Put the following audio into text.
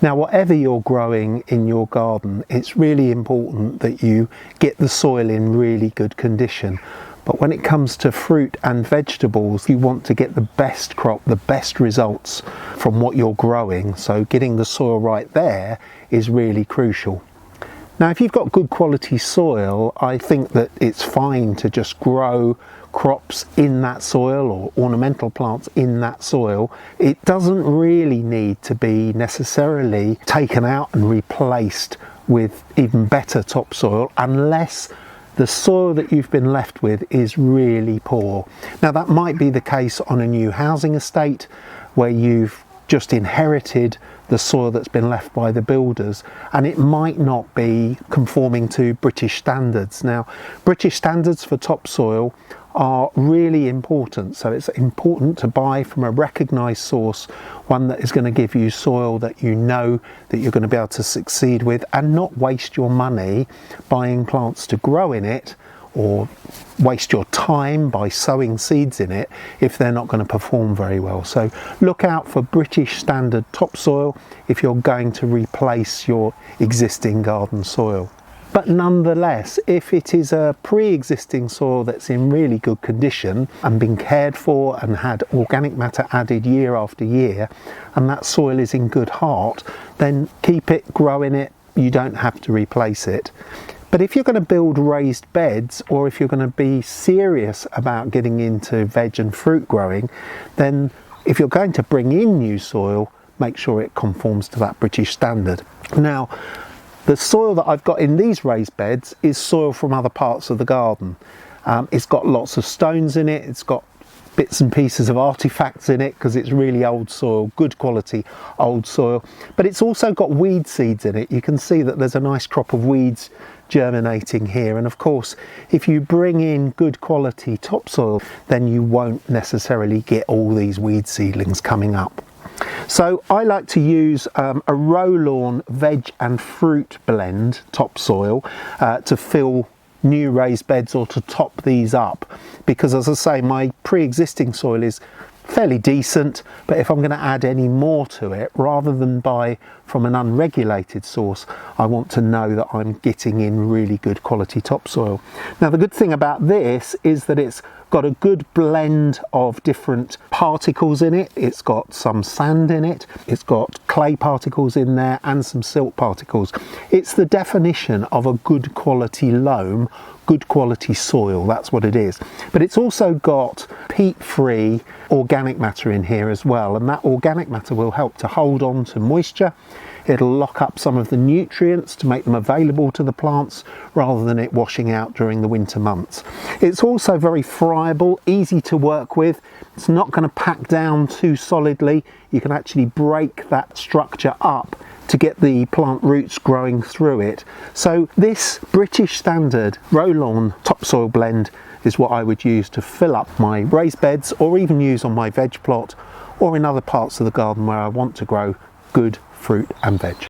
Now, whatever you're growing in your garden, it's really important that you get the soil in really good condition. But when it comes to fruit and vegetables, you want to get the best crop, the best results from what you're growing. So getting the soil right there is really crucial. Now, if you've got good quality soil, I think that it's fine to just grow crops in that soil or ornamental plants in that soil. It doesn't really need to be necessarily taken out and replaced with even better topsoil unless the soil that you've been left with is really poor. Now, that might be the case on a new housing estate where you've just inherited the soil that's been left by the builders, and it might not be conforming to British standards. Now, British standards for topsoil are really important, so it's important to buy from a recognised source, one that is going to give you soil that you know that you're going to be able to succeed with, and not waste your money buying plants to grow in it, or waste your time by sowing seeds in it if they're not going to perform very well. So look out for British standard topsoil if you're going to replace your existing garden soil. But nonetheless, if it is a pre-existing soil that's in really good condition and been cared for and had organic matter added year after year, and that soil is in good heart, then keep it, grow in it, you don't have to replace it. But if you're going to build raised beds, or if you're going to be serious about getting into veg and fruit growing, then if you're going to bring in new soil, make sure it conforms to that British standard. Now, the soil that I've got in these raised beds is soil from other parts of the garden. It's got lots of stones in it, it's got bits and pieces of artifacts in it because it's really old soil, good quality old soil, but it's also got weed seeds in it. You can see that there's a nice crop of weeds germinating here, and of course if you bring in good quality topsoil, then you won't necessarily get all these weed seedlings coming up. So I like to use a Rolawn veg and fruit blend topsoil to fill new raised beds or to top these up, because as I say, my pre-existing soil is fairly decent, but if I'm going to add any more to it, rather than buy from an unregulated source, I want to know that I'm getting in really good quality topsoil. Now, the good thing about this is that it's got a good blend of different particles in it. It's got some sand in it, it's got clay particles in there and some silt particles. It's the definition of a good quality loam, good quality soil, that's what it is. But it's also got peat-free organic matter in here as well, and that organic matter will help to hold on to moisture. It'll lock up some of the nutrients to make them available to the plants rather than it washing out during the winter months. It's also very friable, easy to work with. It's not going to pack down too solidly. You can actually break that structure up to get the plant roots growing through it. So this British standard Rolawn topsoil blend is what I would use to fill up my raised beds, or even use on my veg plot or in other parts of the garden where I want to grow good fruit and veg.